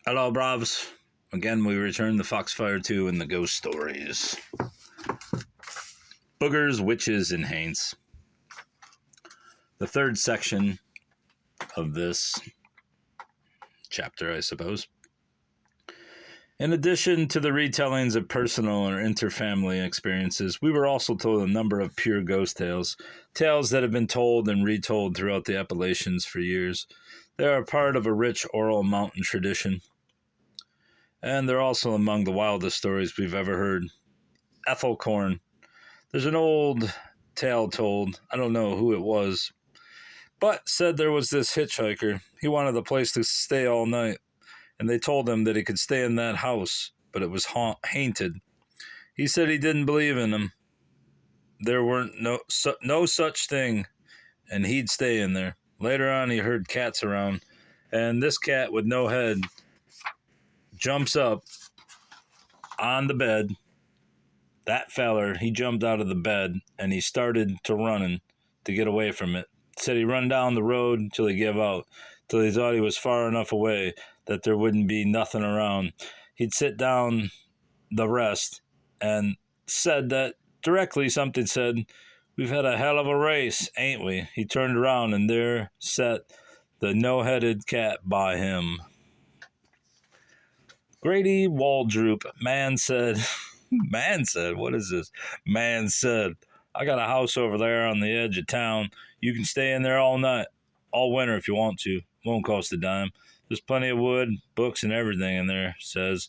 Hello, Bravs. Again, we return to Foxfire 2 and the ghost stories. Boogers, Witches, and Haints. The third section of this chapter, I suppose. In addition to the retellings of personal or interfamily experiences, we were also told a number of pure ghost tales, tales that have been told and retold throughout the Appalachians for years. They are part of a rich oral mountain tradition, and they're also among the wildest stories we've ever heard. Ethel Corn. There's an old tale told, I don't know who it was, but said there was this hitchhiker. He wanted a place to stay all night, and they told him that he could stay in that house, but it was haunted. He said he didn't believe in him. There weren't no such thing, and he'd stay in there. Later on, he heard cats around, and this cat with no head jumps up on the bed. That feller, he jumped out of the bed, and he started to running to get away from it. Said he run down the road till he gave out, till he thought he was far enough away that there wouldn't be nothing around. He'd sit down the rest and said that directly something said, "We've had a hell of a race, ain't we?" He turned around and there sat the no-headed cat by him. Grady Waldroop, man said, what is this? Man said, "I got a house over there on the edge of town. You can stay in there all night, all winter if you want to. Won't cost a dime. There's plenty of wood, books, and everything in there." Says,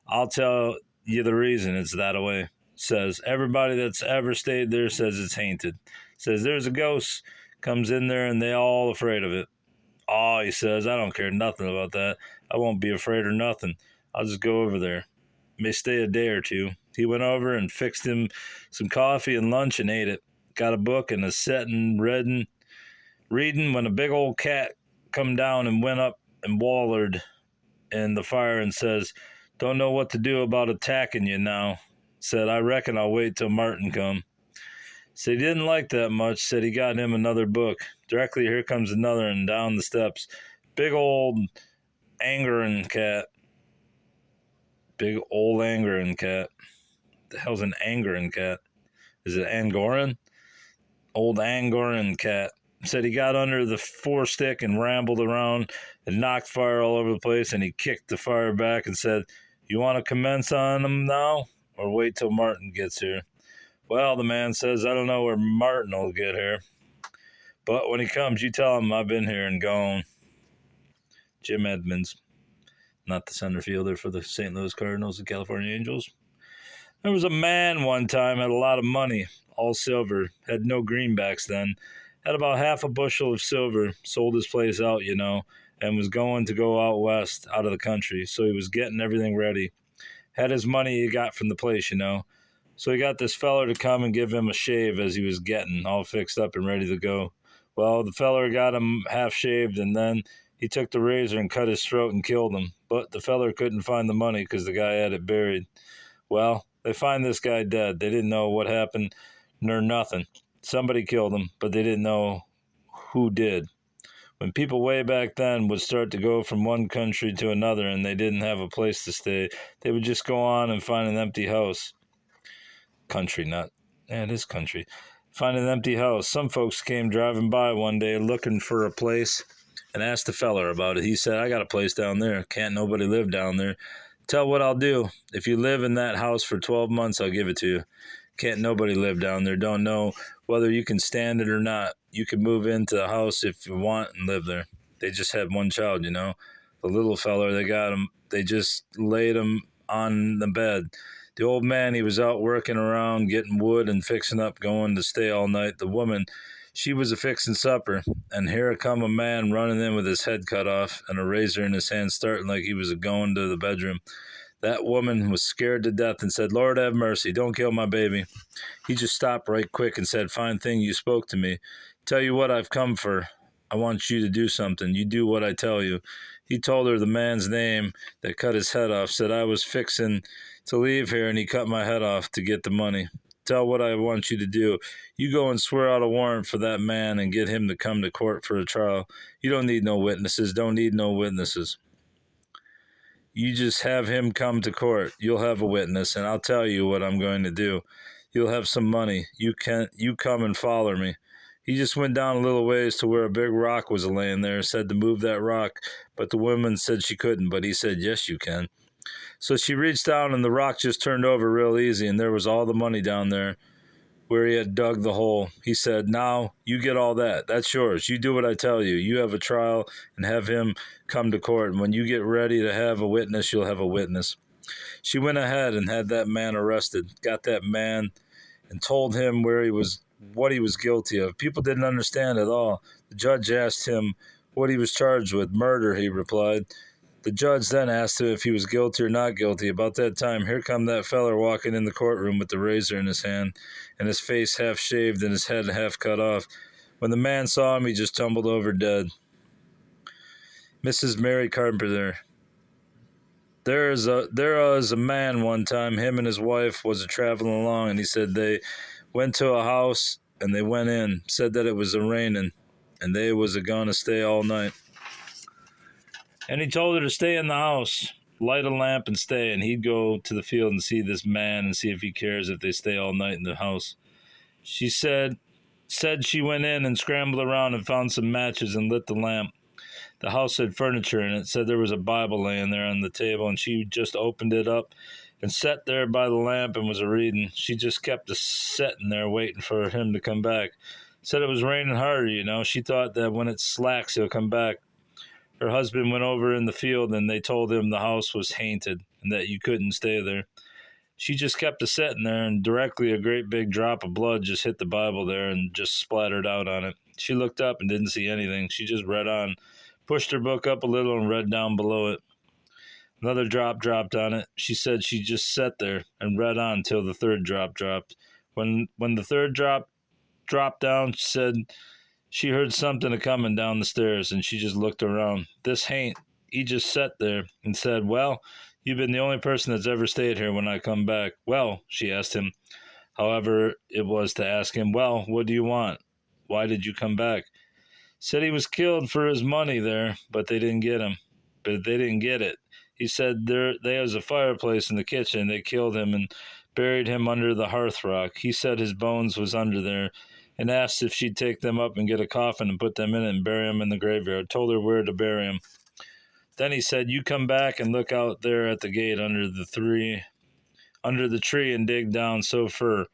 "I'll tell you the reason it's that way." Says, "Everybody that's ever stayed there says it's haunted. Says, there's a ghost comes in there and they all afraid of it." "Oh," he says, "I don't care nothing about that. I won't be afraid or nothing. I'll just go over there. May stay a day or two." He went over and fixed him some coffee and lunch and ate it. Got a book and a setting reading when a big old cat come down and went up and wallered in the fire and says, "Don't know what to do about attacking you now." Said, "I reckon I'll wait till Martin come." Said he didn't like that much. Said he got him another book. Directly here comes another and down the steps. Big old angering cat. Big old angering cat. The hell's an angering cat? Is it Angoran? Old Angoran cat. Said he got under the forestick and rambled around and knocked fire all over the place, and he kicked the fire back and said, "You want to commence on him now or wait till Martin gets here?" "Well," the man says, "I don't know where Martin will get here, but when he comes, you tell him I've been here and gone." Jim Edmonds, not the center fielder for the St. Louis Cardinals and California Angels. There was a man one time, had a lot of money, all silver, had no greenbacks then, had about half a bushel of silver, sold his place out, and was going to go out west, out of the country, so he was getting everything ready. Had his money he got from the place, So he got this feller to come and give him a shave as he was getting all fixed up and ready to go. Well, the feller got him half shaved, and then he took the razor and cut his throat and killed him. But the feller couldn't find the money because the guy had it buried. Well, they find this guy dead. They didn't know what happened nor nothing. Somebody killed him, but they didn't know who did. When people way back then would start to go from one country to another and they didn't have a place to stay, they would just go on and find an empty house. It is country. Find an empty house. Some folks came driving by one day looking for a place and asked the feller about it. He said, "I got a place down there. Can't nobody live down there. Tell what I'll do. If you live in that house for 12 months, I'll give it to you. Can't nobody live down there. Don't know whether you can stand it or not. You can move into the house if you want and live there." They just had one child, The little feller, they just laid him on the bed. The old man, he was out working around, getting wood and fixing up, going to stay all night. The woman, she was a-fixing supper, and here come a man running in with his head cut off and a razor in his hand, starting like he was going to the bedroom. That woman was scared to death and said, "Lord have mercy, don't kill my baby." He just stopped right quick and said, "Fine thing you spoke to me. Tell you what I've come for. I want you to do something. You do what I tell you." He told her the man's name that cut his head off, said I was fixing to leave here and he cut my head off to get the money. "Tell what I want you to do. You go and swear out a warrant for that man and get him to come to court for a trial. You don't need no witnesses. Don't need no witnesses." You just have him come to court. You'll have a witness, and I'll tell you what I'm going to do. You'll have some money. You come and follow me. He just went down a little ways to where a big rock was laying there, said to move that rock, but the woman said she couldn't, but he said, yes, you can. So she reached down, and the rock just turned over real easy, and there was all the money down there where he had dug the hole. He said, now you get all that. That's yours. You do what I tell you. You have a trial and have him come to court. And when you get ready to have a witness, you'll have a witness. She went ahead and had that man arrested, got that man and told him what he was guilty of. People didn't understand at all. The judge asked him what he was charged with. Murder, he replied. The judge then asked him if he was guilty or not guilty. About that time, here come that feller walking in the courtroom with the razor in his hand and his face half shaved and his head half cut off. When the man saw him, he just tumbled over dead. Mrs. Mary Carpenter. There was a man one time, him and his wife was traveling along, and he said they went to a house and they went in, said that it was raining, and they was going to stay all night. And he told her to stay in the house, light a lamp and stay, and he'd go to the field and see this man and see if he cares if they stay all night in the house. She said she went in and scrambled around and found some matches and lit the lamp. The house had furniture in it, said there was a Bible laying there on the table, and she just opened it up and sat there by the lamp and was reading. She just kept sitting there waiting for him to come back. Said it was raining harder, you know. She thought that when it slacks, he'll come back. Her husband went over in the field, and they told him the house was haunted and that you couldn't stay there. She just kept sitting there, and directly a great big drop of blood just hit the Bible there and just splattered out on it. She looked up and didn't see anything. She just read on, pushed her book up a little and read down below it. Another drop dropped on it. She said she just sat there and read on till the third drop dropped. When the third drop dropped down, she said she heard something a-coming down the stairs, and she just looked around. This Haint, he just sat there and said, well, you've been the only person that's ever stayed here when I come back. Well, she asked him, however it was to ask him, well, what do you want? Why did you come back? Said he was killed for his money there, but they didn't get him. But they didn't get it. He said there was a fireplace in the kitchen. They killed him and buried him under the hearth rock. He said his bones was under there, and asked if she'd take them up and get a coffin and put them in it and bury them in the graveyard. Told her where to bury them. Then he said, you come back and look out there at the gate under the tree and dig down so far.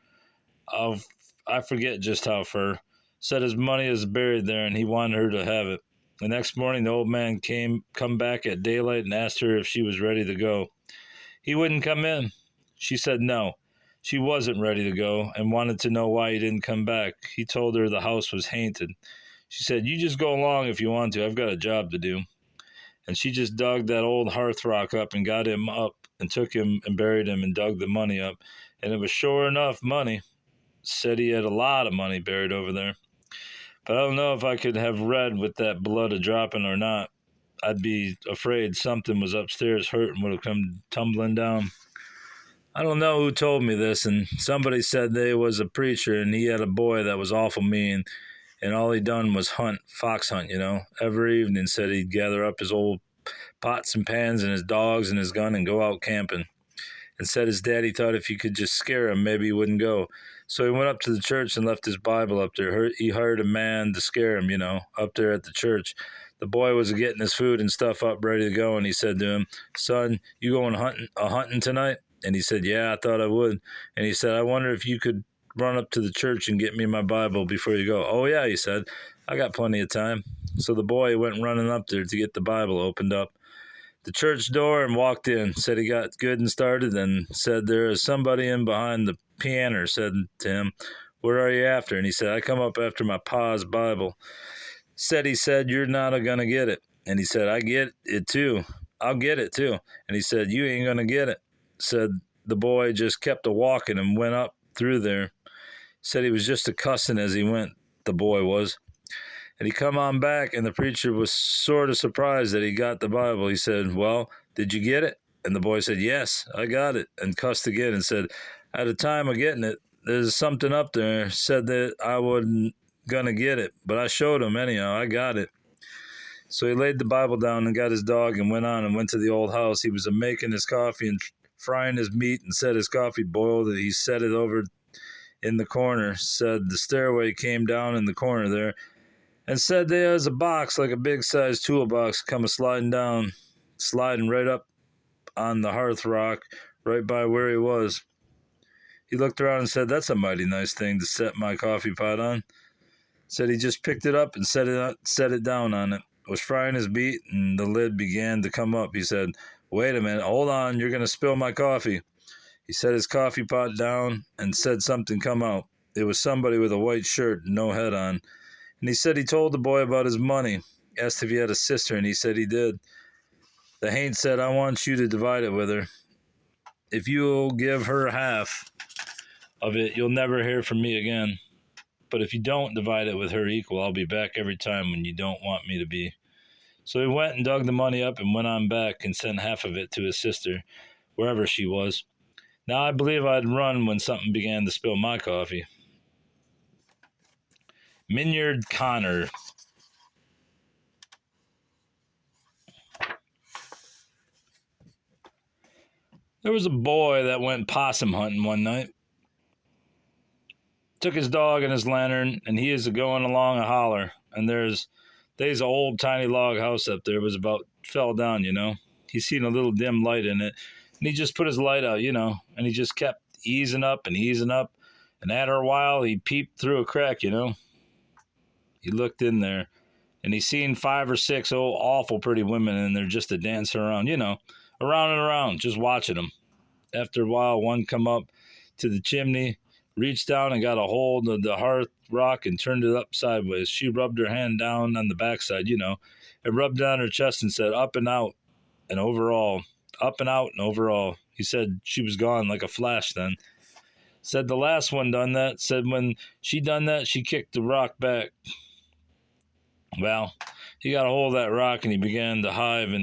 I forget just how far. Said his money is buried there and he wanted her to have it. The next morning, the old man come back at daylight and asked her if she was ready to go. He wouldn't come in. She said no. She wasn't ready to go and wanted to know why he didn't come back. He told her the house was haunted. She said, you just go along if you want to. I've got a job to do. And she just dug that old hearth rock up and got him up and took him and buried him and dug the money up. And it was sure enough money. Said he had a lot of money buried over there. But I don't know if I could have read with that blood a-dropping or not. I'd be afraid something was upstairs hurt and would have come tumbling down. I don't know who told me this, and somebody said there was a preacher, and he had a boy that was awful mean, and all he done was fox hunt, you know. Every evening said he'd gather up his old pots and pans and his dogs and his gun and go out camping. And said his daddy thought if he could just scare him, maybe he wouldn't go. So he went up to the church and left his Bible up there. He hired a man to scare him, you know, up there at the church. The boy was getting his food and stuff up ready to go, and he said to him, son, you going hunting tonight? And he said, yeah, I thought I would. And he said, I wonder if you could run up to the church and get me my Bible before you go. Oh, yeah, he said, I got plenty of time. So the boy went running up there to get the Bible opened up. The church door and walked in, said he got good and started, and said there is somebody in behind the piano, said to him, what are you after? And he said, I come up after my pa's Bible. He said, you're not going to get it. And he said, I get it too. I'll get it too. And he said, you ain't going to get it. Said the boy just kept a-walking and went up through there. Said he was just a-cussing as he went, the boy was. And he come on back, and the preacher was sort of surprised that he got the Bible. He said, well, did you get it? And the boy said, yes, I got it, and cussed again and said, at the time of getting it, there's something up there, said that I wasn't going to get it, but I showed him anyhow, I got it. So he laid the Bible down and got his dog and went on and went to the old house. He was making his coffee and frying his meat and said his coffee boiled and he set it over in the corner. Said the stairway came down in the corner there and said there was a box like a big sized toolbox come sliding down, sliding right up on the hearth rock right by where he was. He looked around and said, "That's a mighty nice thing to set my coffee pot on." Said he just picked it up and set it down on it. Was frying his meat and the lid began to come up. He said, "Wait a minute, hold on, you're going to spill my coffee." He set his coffee pot down and said something come out. It was somebody with a white shirt and no head on. And he said he told the boy about his money. Asked if he had a sister, and he said he did. The Haints said, "I want you to divide it with her. If you'll give her half of it, you'll never hear from me again. But if you don't divide it with her equal, I'll be back every time when you don't want me to be." So he went and dug the money up and went on back and sent half of it to his sister, wherever she was. Now I believe I'd run when something began to spill my coffee. Minyard Connor. There was a boy that went possum hunting one night. Took his dog and his lantern, and he is going along a holler. And there's an old tiny log house up there. It was about fell down, you know. He seen a little dim light in it, and he just put his light out, you know. And he just kept easing up and easing up. And after a while, he peeped through a crack, you know. He looked in there, and he seen 5 or 6 old awful pretty women in there just a dancing around, you know, around and around, just watching them. After a while, one come up to the chimney, reached down and got a hold of the hearth rock and turned it up sideways. She rubbed her hand down on the backside, you know, and rubbed it on her chest and said, "Up and out and overall, up and out and overall." He said she was gone like a flash then. Said the last one done that. Said when she done that, she kicked the rock back. Well, he got a hold of that rock and he began to hive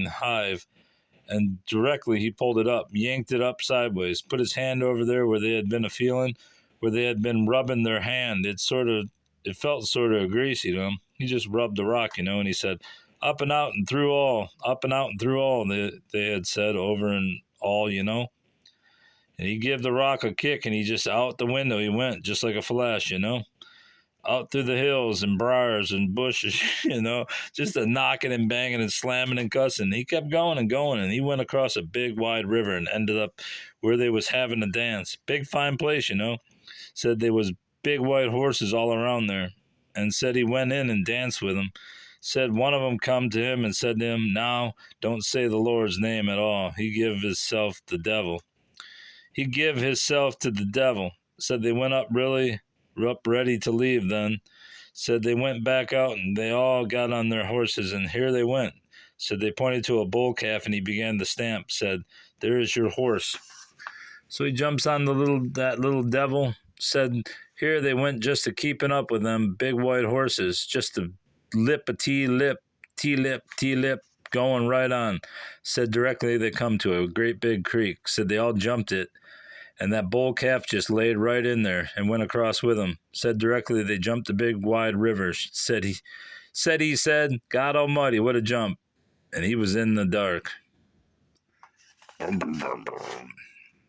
and directly he pulled it up, yanked it up sideways, put his hand over there where they had been a feeling, where they had been rubbing their hand. It felt sort of greasy to him. He just rubbed the rock, you know, and he said, "Up and out and through all, up and out and through all," they had said over and all, you know. And he gave the rock a kick and he just out the window he went, just like a flash, you know. Out through the hills and briars and bushes, you know, just a knocking and banging and slamming and cussing. He kept going and he went across a big wide river and ended up where they was having a dance. Big fine place, you know. Said there was big white horses all around there, and said he went in and danced with them. Said one of them come to him and said to him, "Now don't say the Lord's name at all. He give himself the devil. He give himself to the devil." Said they went up ready to leave then. Said they went back out and they all got on their horses and here they went. Said they pointed to a bull calf and he began to stamp. Said, "There is your horse." So he jumps on that little devil. Said here they went just to keeping up with them big white horses, just to lip a T-lip, T-lip, T-lip, going right on. Said directly they come to a great big creek. Said they all jumped it. And that bull calf just laid right in there and went across with him. Said directly they jumped the big wide river. Said, "God Almighty, what a jump." And he was in the dark.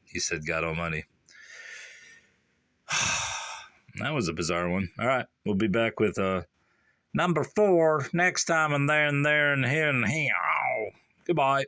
He said, "God Almighty." That was a bizarre one. All right, we'll be back with number 4 next time, and there and here and here. Goodbye.